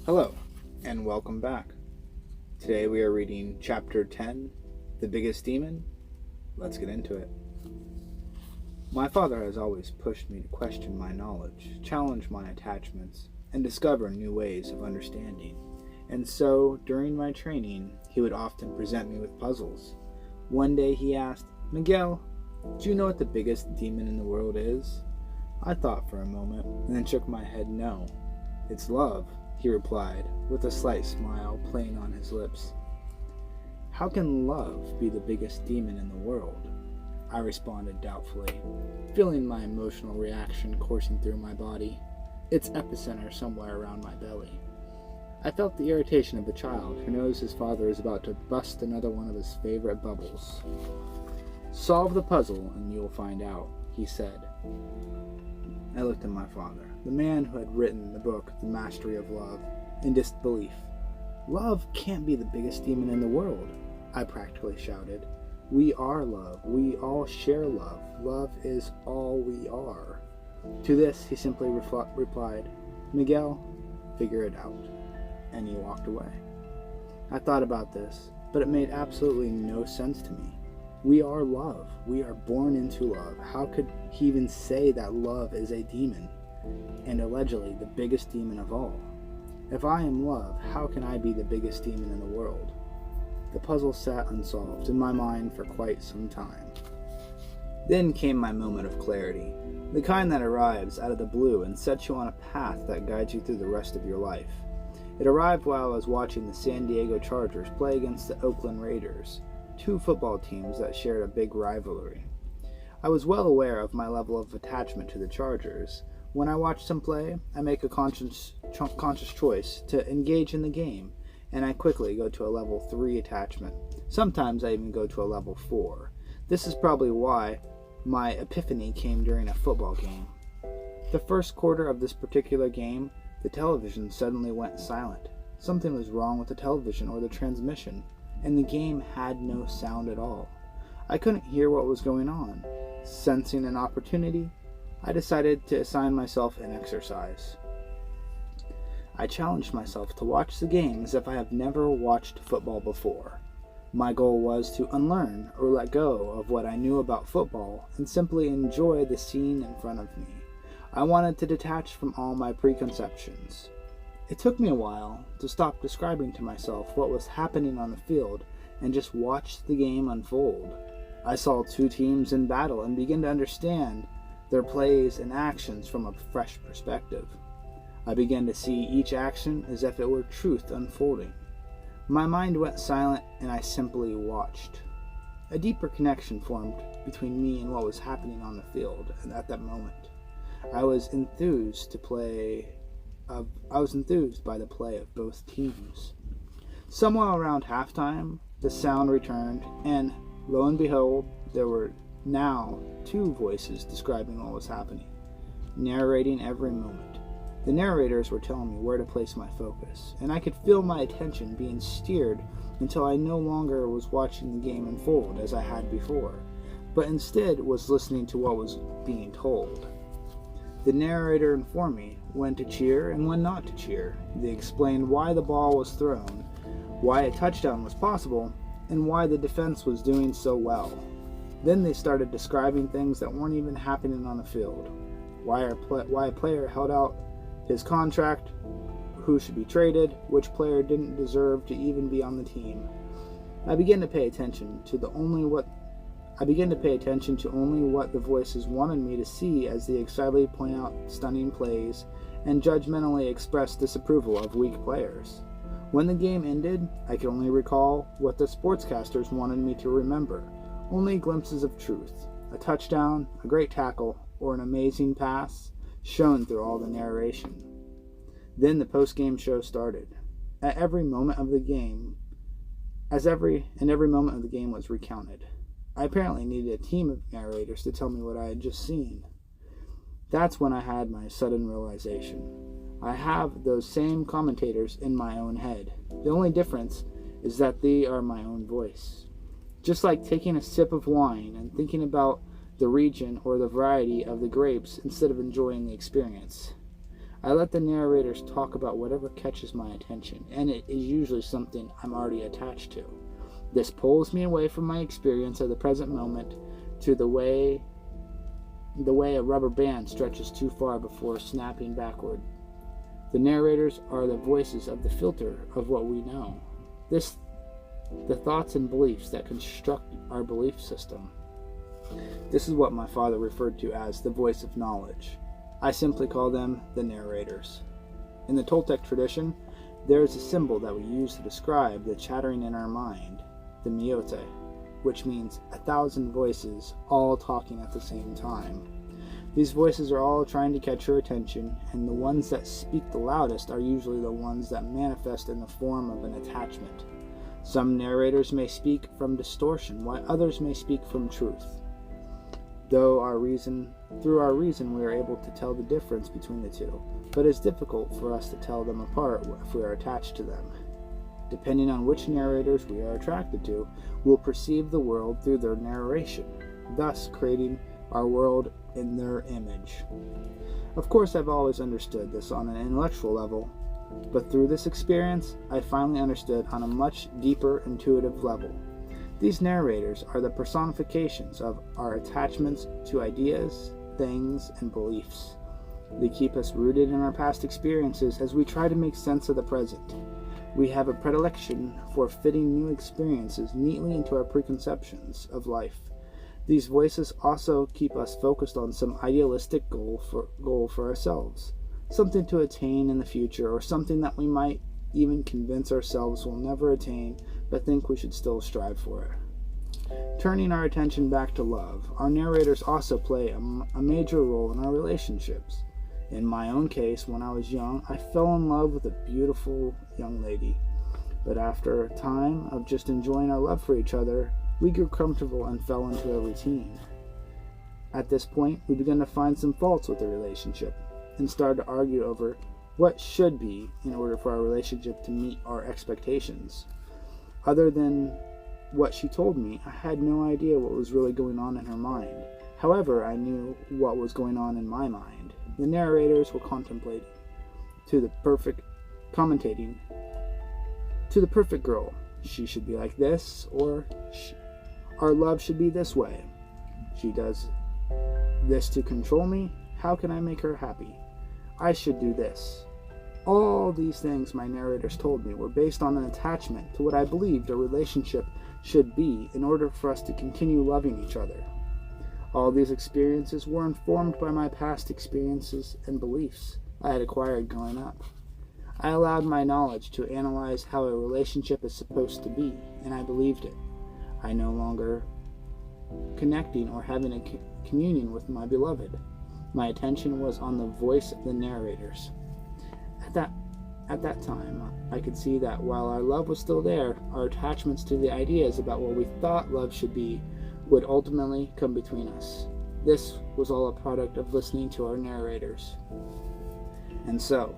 Hello, and welcome back. Today we are reading Chapter 10, The Biggest Demon. Let's get into it. My father has always pushed me to question my knowledge, challenge my attachments, and discover new ways of understanding. And so, during my training, he would often present me with puzzles. One day he asked, "Miguel, do you know what the biggest demon in the world is?" I thought for a moment, and then shook my head no. "It's love," he replied, with a slight smile playing on his lips. "How can love be the biggest demon in the world?" I responded doubtfully, feeling my emotional reaction coursing through my body, its epicenter somewhere around my belly. I felt the irritation of a child who knows his father is about to bust another one of his favorite bubbles. "Solve the puzzle and you'll find out," he said. I looked at my father, the man who had written the book, The Mastery of Love, in disbelief. "Love can't be the biggest demon in the world," I practically shouted. "We are love. We all share love. Love is all we are." To this, he simply replied, "Miguel, figure it out." And he walked away. I thought about this, but it made absolutely no sense to me. We are love. We are born into love. How could he even say that love is a demon, and allegedly the biggest demon of all? If I am love, how can I be the biggest demon in the world? The puzzle sat unsolved in my mind for quite some time. Then came my moment of clarity, the kind that arrives out of the blue and sets you on a path that guides you through the rest of your life. It arrived while I was watching the San Diego Chargers play against the Oakland Raiders, two football teams that shared a big rivalry. I was well aware of my level of attachment to the Chargers. When I watch them play, I make a conscious choice to engage in the game, and I quickly go to a level 3 attachment. Sometimes I even go to a level 4. This is probably why my epiphany came during a football game. The first quarter of this particular game, the television suddenly went silent. Something was wrong with the television or the transmission, and the game had no sound at all. I couldn't hear what was going on. Sensing an opportunity, I decided to assign myself an exercise. I challenged myself to watch the game as if I have never watched football before. My goal was to unlearn or let go of what I knew about football and simply enjoy the scene in front of me. I wanted to detach from all my preconceptions. It took me a while to stop describing to myself what was happening on the field and just watch the game unfold. I saw two teams in battle and began to understand their plays and actions from a fresh perspective. I began to see each action as if it were truth unfolding. My mind went silent and I simply watched. A deeper connection formed between me and what was happening on the field at that moment. I was enthused by the play of both teams. Somewhere around halftime, the sound returned, and lo and behold, there were now two voices describing what was happening, narrating every moment. The narrators were telling me where to place my focus, and I could feel my attention being steered until I no longer was watching the game unfold as I had before, but instead was listening to what was being told. The narrator informed me when to cheer and when not to cheer. They explained why the ball was thrown, why a touchdown was possible, and why the defense was doing so well. Then they started describing things that weren't even happening on the field. Why a player held out his contract, who should be traded, which player didn't deserve to even be on the team. I began to pay attention to only what the voices wanted me to see as they excitedly point out stunning plays and judgmentally express disapproval of weak players. When the game ended, I could only recall what the sportscasters wanted me to remember, only glimpses of truth, a touchdown, a great tackle, or an amazing pass shown through all the narration. Then the post-game show started. Every moment of the game was recounted. I apparently needed a team of narrators to tell me what I had just seen. That's when I had my sudden realization. I have those same commentators in my own head. The only difference is that they are my own voice. Just like taking a sip of wine and thinking about the region or the variety of the grapes instead of enjoying the experience. I let the narrators talk about whatever catches my attention, and it is usually something I'm already attached to. This pulls me away from my experience of the present moment to the way a rubber band stretches too far before snapping backward. The narrators are the voices of the filter of what we know. The thoughts and beliefs that construct our belief system. This is what my father referred to as the voice of knowledge. I simply call them the narrators. In the Toltec tradition, there is a symbol that we use to describe the chattering in our mind, the miote, which means 1,000 voices all talking at the same time. These voices are all trying to catch your attention, and the ones that speak the loudest are usually the ones that manifest in the form of an attachment. Some narrators may speak from distortion, while others may speak from truth. Through our reason, we are able to tell the difference between the two, but it's difficult for us to tell them apart if we are attached to them. Depending on which narrators we are attracted to, we'll perceive the world through their narration, thus creating our world in their image. Of course, I've always understood this on an intellectual level, but through this experience, I finally understood on a much deeper intuitive level. These narrators are the personifications of our attachments to ideas, things, and beliefs. They keep us rooted in our past experiences as we try to make sense of the present. We have a predilection for fitting new experiences neatly into our preconceptions of life. These voices also keep us focused on some idealistic goal for ourselves, something to attain in the future, or something that we might even convince ourselves we'll never attain, but think we should still strive for it. Turning our attention back to love, our narrators also play a major role in our relationships. In my own case, when I was young, I fell in love with a beautiful young lady. But after a time of just enjoying our love for each other, we grew comfortable and fell into a routine. At this point, we began to find some faults with the relationship and started to argue over what should be in order for our relationship to meet our expectations. Other than what she told me, I had no idea what was really going on in her mind. However, I knew what was going on in my mind. The narrators were commentating to the perfect girl. She should be like this, or our love should be this way. She does this to control me. How can I make her happy? I should do this. All these things my narrators told me were based on an attachment to what I believed a relationship should be in order for us to continue loving each other. All these experiences were informed by my past experiences and beliefs I had acquired growing up. I allowed my knowledge to analyze how a relationship is supposed to be, and I believed it. I no longer connecting or having a communion with my beloved. My attention was on the voice of the narrators. At that time, I could see that while our love was still there, our attachments to the ideas about what we thought love should be would ultimately come between us. This was all a product of listening to our narrators. And so,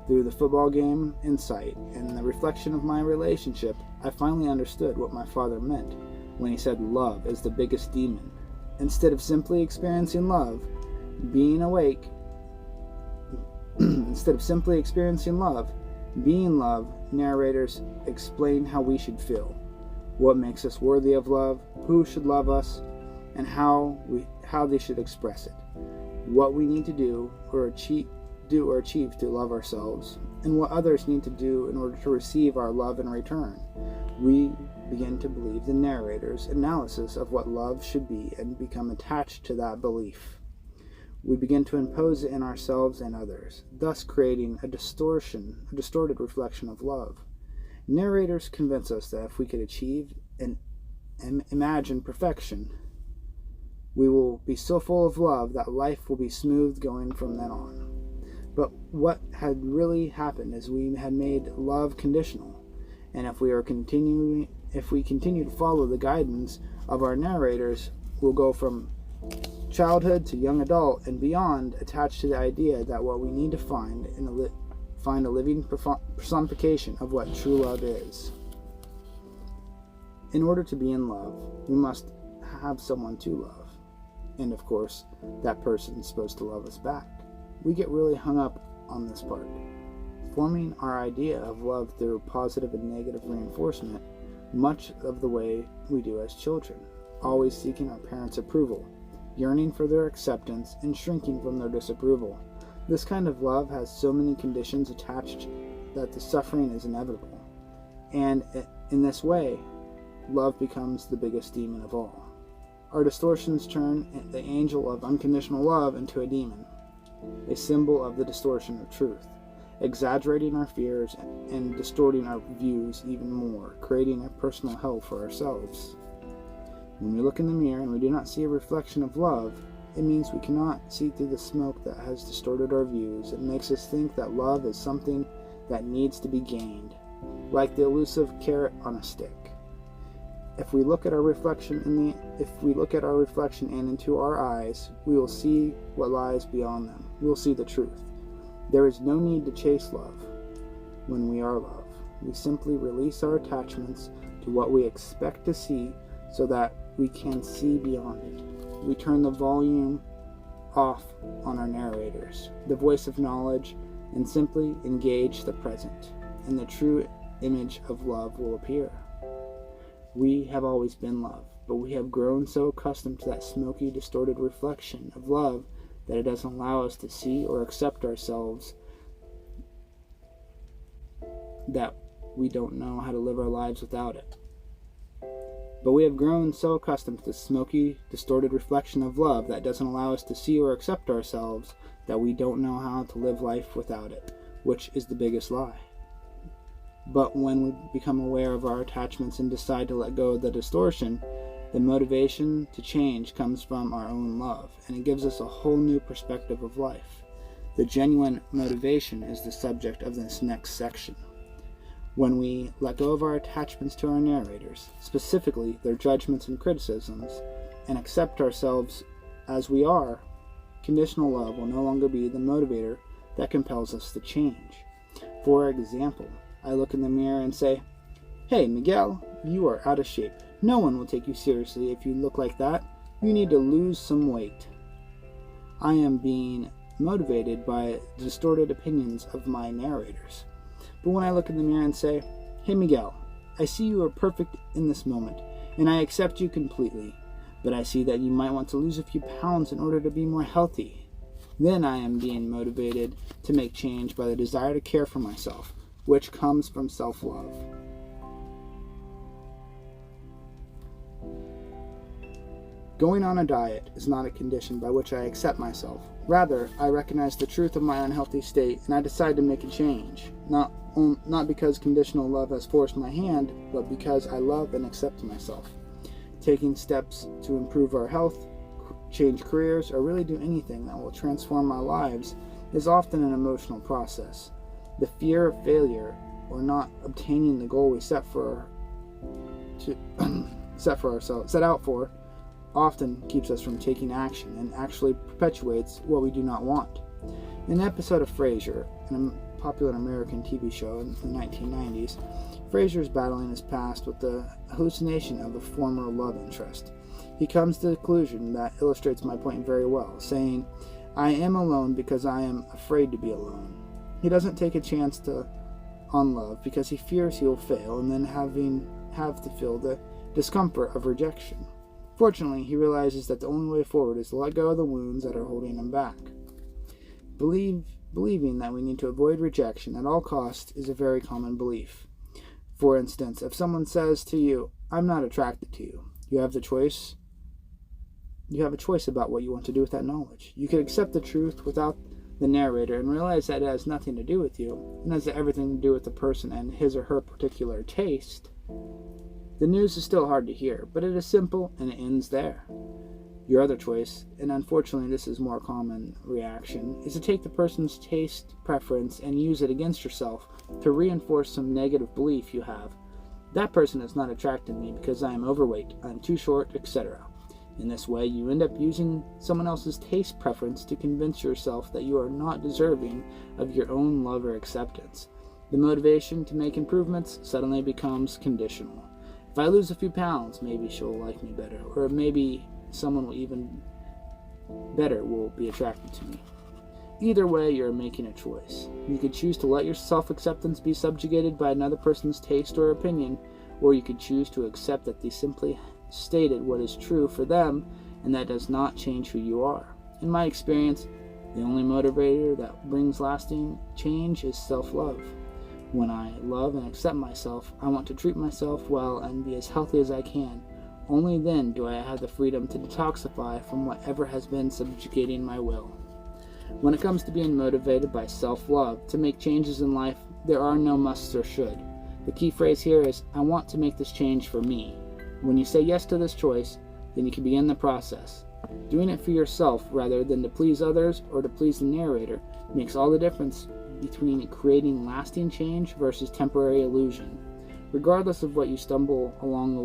through the football game insight and the reflection of my relationship, I finally understood what my father meant when he said love is the biggest demon. Instead of simply experiencing love, being awake, instead of simply experiencing love, being love, narrators explain how we should feel, what makes us worthy of love, who should love us, and how they should express it, what we need to do or achieve to love ourselves, and what others need to do in order to receive our love in return. We begin to believe the narrator's analysis of what love should be and become attached to that belief. We begin to impose it in ourselves and others, thus creating a distorted reflection of love. Narrators convince us that if we could achieve and imagine perfection, we will be so full of love that life will be smooth going from then on. But what had really happened is we had made love conditional, and if we continue to follow the guidance of our narrators, we'll go from childhood to young adult and beyond, attached to the idea that what we need to find a living personification of what true love is. In order to be in love, we must have someone to love, and of course, that person is supposed to love us back. We get really hung up on this part. Forming our idea of love through positive and negative reinforcement, much of the way we do as children, always seeking our parents' approval, yearning for their acceptance, and shrinking from their disapproval. This kind of love has so many conditions attached that the suffering is inevitable. And in this way, love becomes the biggest demon of all. Our distortions turn the angel of unconditional love into a demon, a symbol of the distortion of truth, exaggerating our fears and distorting our views even more, creating a personal hell for ourselves. When we look in the mirror and we do not see a reflection of love, it means we cannot see through the smoke that has distorted our views. It makes us think that love is something that needs to be gained, like the elusive carrot on a stick. If we look at our reflection and into our eyes, we will see what lies beyond them. We will see the truth. There is no need to chase love when we are love. We simply release our attachments to what we expect to see so that we can see beyond it. We turn the volume off on our narrators, the voice of knowledge, and simply engage the present, and the true image of love will appear. We have always been love, but we have grown so accustomed to that smoky, distorted reflection of love that it doesn't allow us to see or accept ourselves, that we don't know how to live our lives without it. But we have grown so accustomed to the smoky, distorted reflection of love that doesn't allow us to see or accept ourselves that we don't know how to live life without it, which is the biggest lie. But when we become aware of our attachments and decide to let go of the distortion, the motivation to change comes from our own love, and it gives us a whole new perspective of life. The genuine motivation is the subject of this next section. When we let go of our attachments to our narrators, specifically their judgments and criticisms, and accept ourselves as we are, conditional love will no longer be the motivator that compels us to change. For example, I look in the mirror and say, "Hey, Miguel, you are out of shape. No one will take you seriously if you look like that. You need to lose some weight." I am being motivated by distorted opinions of my narrators. But when I look in the mirror and say, "Hey, Miguel, I see you are perfect in this moment, and I accept you completely, but I see that you might want to lose a few pounds in order to be more healthy," then I am being motivated to make change by the desire to care for myself, which comes from self-love. Going on a diet is not a condition by which I accept myself. Rather, I recognize the truth of my unhealthy state and I decide to make a change, not because conditional love has forced my hand, but because I love and accept myself. Taking steps to improve our health, change careers, or really do anything that will transform our lives is often an emotional process. The fear of failure or not obtaining the goal we set out for often keeps us from taking action and actually perpetuates what we do not want. In an episode of Frasier, a popular American TV show in the 1990s, Frasier is battling his past with the hallucination of a former love interest. He comes to the conclusion that illustrates my point very well, saying, "I am alone because I am afraid to be alone." He doesn't take a chance on love because he fears he will fail and then have to feel the discomfort of rejection. Fortunately, he realizes that the only way forward is to let go of the wounds that are holding him back. Believing that we need to avoid rejection at all costs is a very common belief. For instance, if someone says to you, "I'm not attracted to you," you have a choice about what you want to do with that knowledge. You could accept the truth without the narrator and realize that it has nothing to do with you and has everything to do with the person and his or her particular taste. The news is still hard to hear, but it is simple and it ends there. Your other choice, and unfortunately this is more common reaction, is to take the person's taste, preference, and use it against yourself to reinforce some negative belief you have. That person is not attracted to me because I am overweight, I am too short, etc. In this way, you end up using someone else's taste preference to convince yourself that you are not deserving of your own love or acceptance. The motivation to make improvements suddenly becomes conditional. If I lose a few pounds, maybe she'll like me better, or maybe someone will even better will be attracted to me. Either way, you're making a choice. You could choose to let your self-acceptance be subjugated by another person's taste or opinion, or you could choose to accept that they simply stated what is true for them, and that does not change who you are. In my experience, the only motivator that brings lasting change is self-love. When I love and accept myself, I want to treat myself well and be as healthy as I can. Only then do I have the freedom to detoxify from whatever has been subjugating my will. When it comes to being motivated by self-love to make changes in life, there are no musts or should. The key phrase here is, I want to make this change for me. When you say yes to this choice, then you can begin the process. Doing it for yourself rather than to please others or to please the narrator makes all the difference between creating lasting change versus temporary illusion. Regardless of whether you stumble along the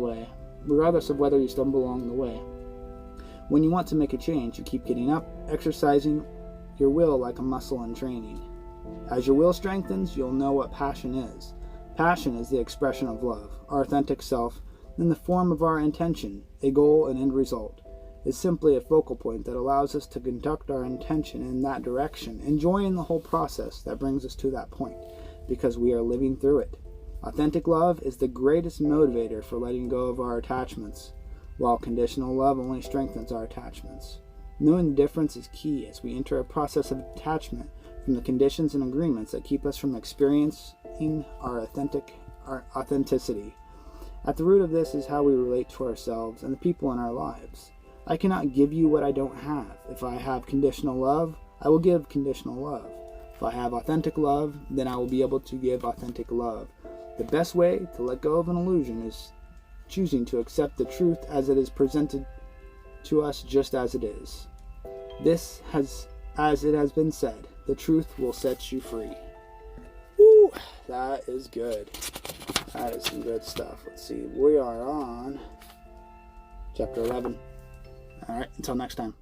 way, when you want to make a change, you keep getting up, exercising your will like a muscle in training. As your will strengthens, you'll know what passion is. Passion is the expression of love, our authentic self, in the form of our intention, a goal, and end result. It's simply a focal point that allows us to conduct our intention in that direction, enjoying the whole process that brings us to that point, because we are living through it. Authentic love is the greatest motivator for letting go of our attachments, while conditional love only strengthens our attachments. Knowing the difference is key as we enter a process of detachment from the conditions and agreements that keep us from experiencing our authenticity. At the root of this is how we relate to ourselves and the people in our lives. I cannot give you what I don't have. If I have conditional love, I will give conditional love. If I have authentic love, then I will be able to give authentic love. The best way to let go of an illusion is choosing to accept the truth as it is presented to us just as it is. As it has been said, the truth will set you free. Woo, that is good. That is some good stuff. Let's see. We are on chapter 11. All right, until next time.